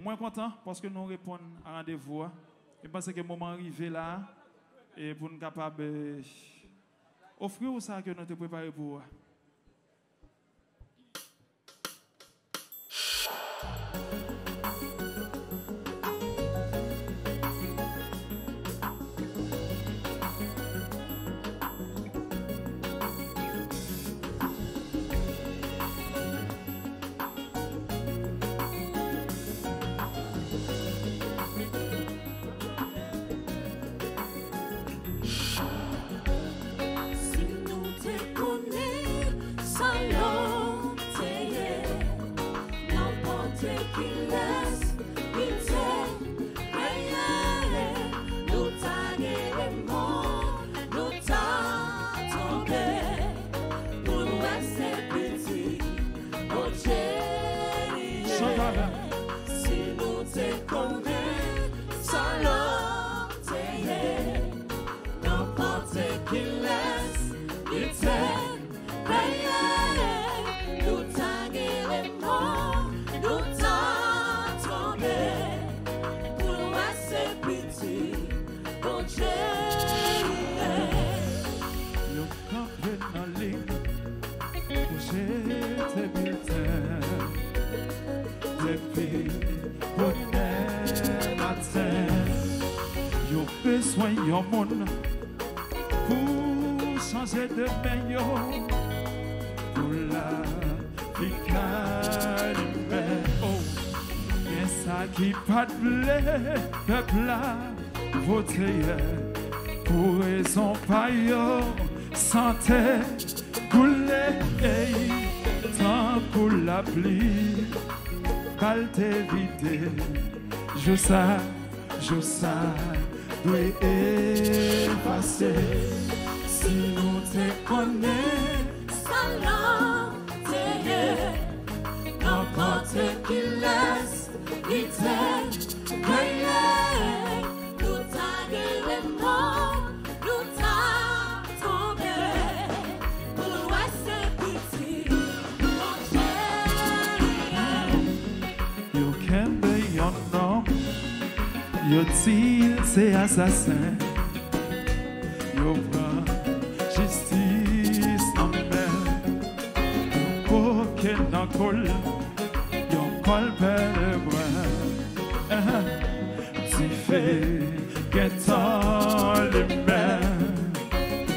moins content parce que nous répondons à rendez-vous. Je pense que le moment arrivé là et pour nous capables offrir ça que nous avons préparé pour vous. Soyons monde pour changer de meilleur pour la vie calme. Oh, et ça qui pas de blé, peuple là, voter pour raison paillot, santé, couler, temps pour la pluie, calte vide, je sais. Doit effacer si nous te connaissons sans n'importe qui laisse il te gagner nous t'aguerrons nous t'a tombé pour laisser petit mon Dieu you can be your nom. Yo tire c'est assassin, yo prend justice en main, yo coquet dans col, yo col père brun, tu fais qu'étant les mains,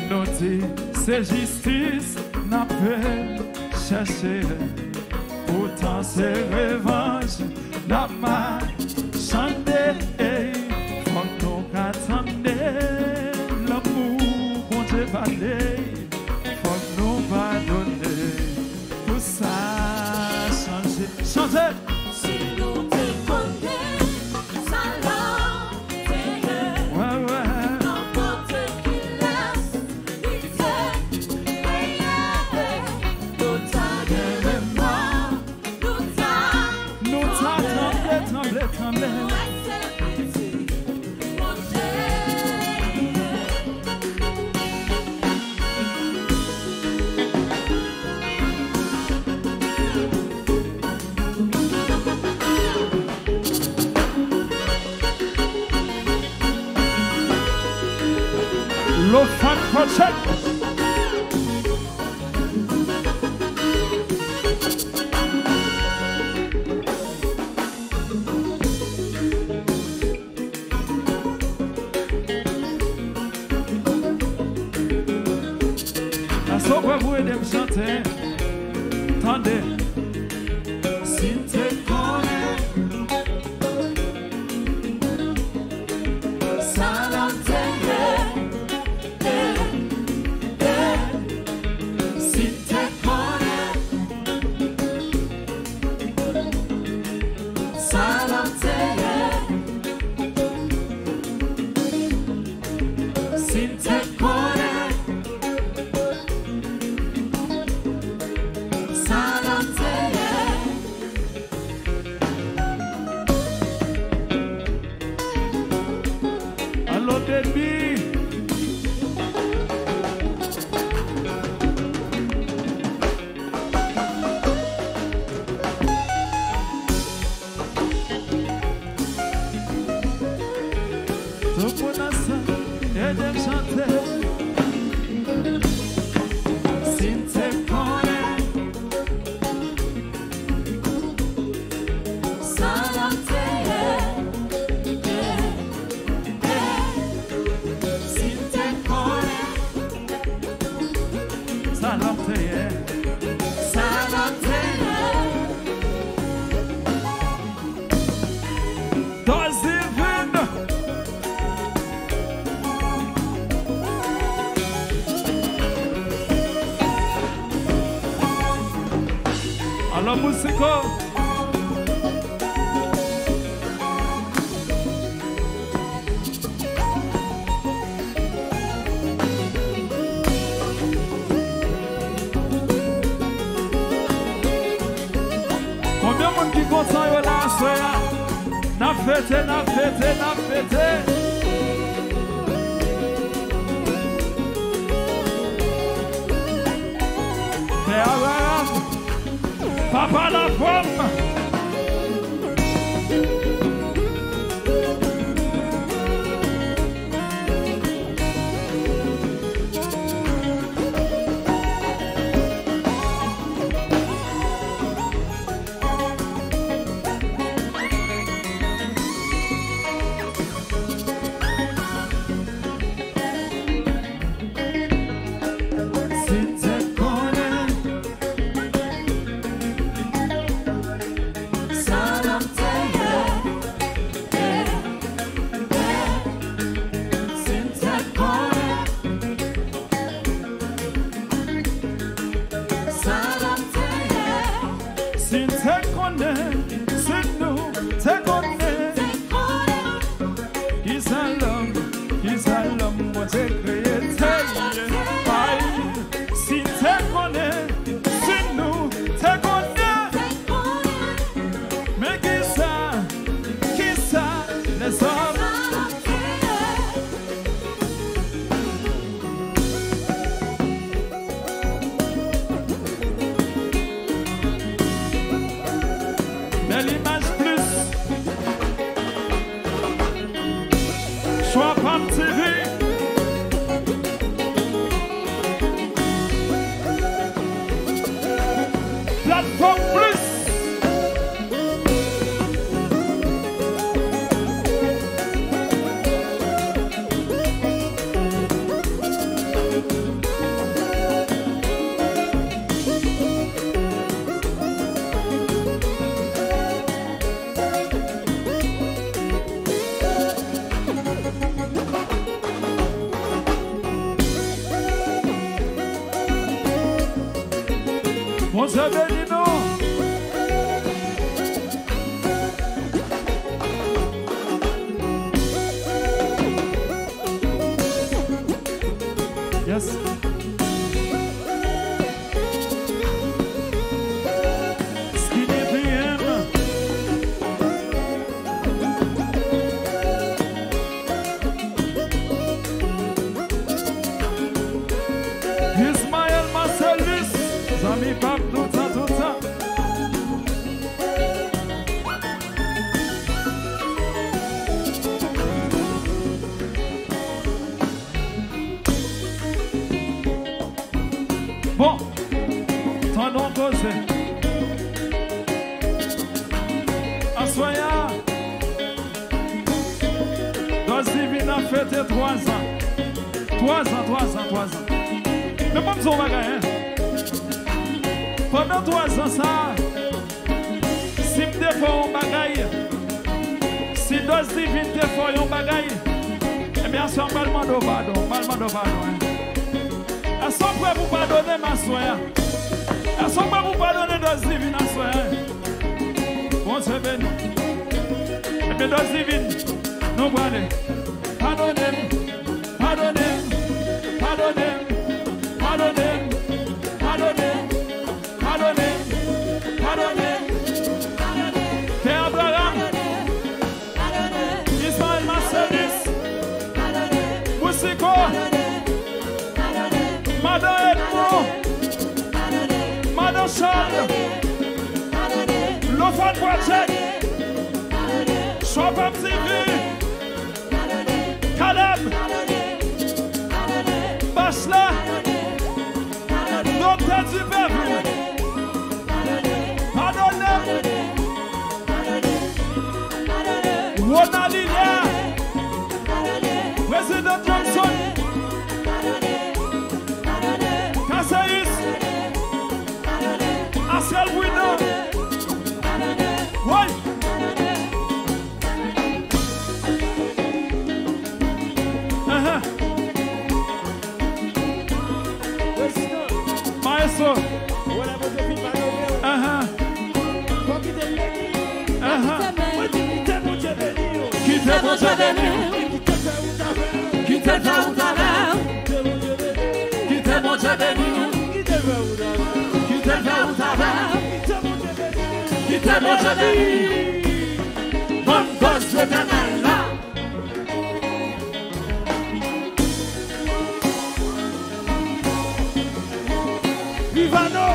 nous dit c'est justice n'a pas cherché, pourtant c'est revanche n'a pas chanté. L'amour qu'on te parlait, faut que nous pardonner. Pour ça, changer. Si nous te connaissons, ça l'a fait. Ouais, ouais. N'importe qui laisse, il te paye. Nous t'aguerrons, nous t'attendons, trembler. Low Fat Project. La sopa vous aider me chanter. Tendez. Si te connais, ça l'entendait. Tout le monde ensemble et de chanter. Si tu connais, ça l'entend. Si tu connais, ça l'entend. ça l'entend. Dose divine. Alors, musico. Combien de monde qui content yo là soir? N'a fêté, n'a fêté, n'a fêté. Père Abraham, Papa la pomme. Si tu connais, Ça l'entend. Si tu connais, ça l'entend. si tu connais, c'est nous, tu connais. Qui c'est l'homme, moi j'ai créé tes aïe. Si tu connais, c'est nous, tu connais. Mais qui ça, les hommes. Mais l'image plus, Choix Pam TV. Plateforme plus. Mon Dieu béni nous. Yes. Skinny BM. Ismaël Marcelis. Zami Pap tout ça. Bon, ton nom causé. Assoya. Dose divine a fêté 3 ans. 3 ans. Mais pas besoin de bagaille, hein. Pendant 3 ans, ça, si je défends un bagaille, si Dose divine défend un bagaille, eh bien, c'est un ballement de pardon. Elles sont prêtes pour pardonner ma soeur. Elles sont prêtes pour pardonner Dose divine à soeur. Bon, c'est béni. Et puis Dose divine, nous allons pardonner. Père Abraham, Ismaël Marcelis, Moussiko, Madame Edmo, Madame Charles, L'Offre Project, Choix Pam TV, Ronald Lilière, Président Johnson, Kassaïs, Askel Bruno. Ouais. Maestro. Qui t'est bon Dieu béni? Qui t'est bon Dieu béni? Qui t'est bon Dieu béni? Qui t'est bon Dieu béni? Bonne cause éternelle là. Vivano.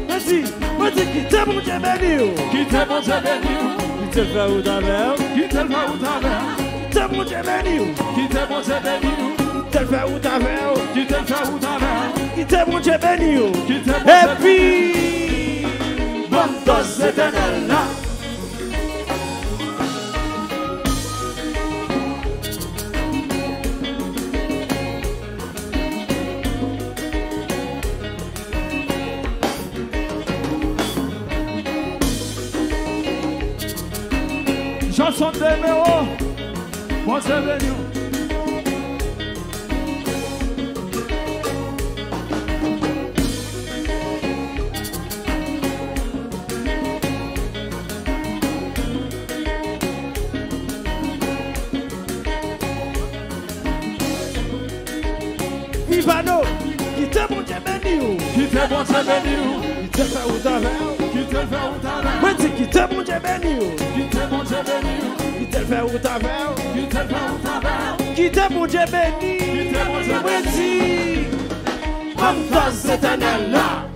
Merci. Merci qui t'est bon Dieu béni. Qui t'est bon Dieu béni? Qui t'est fait ou t'avais? Qui t'est fait ou t'avais? Qui t'est bon Dieu béni. Qui t'est bon Dieu béni? Qui t'est fait ou t'avais? Qui t'est fait ou t'avais? Qui t'est bon Dieu béni. Qui t'est bon Et Dieu béni? puis, Bonne cause éternelle là. Chanson de numéro, moi c'est venu. Vivano. Qui t'est bon Dieu béni. Qui t'est bon Dieu béni? Qui t'est fait ou t'avais? Qui t'est fait ou t'avais? Merci qui t'est bon Dieu béni. Qui t'est bon Dieu béni? Qui t'est fait ou t'avais? Qui t'est fait ou t'avais? Qui t'est bon Dieu béni. Qui t'est bon Dieu béni? Merci. Bonne cause éternelle là.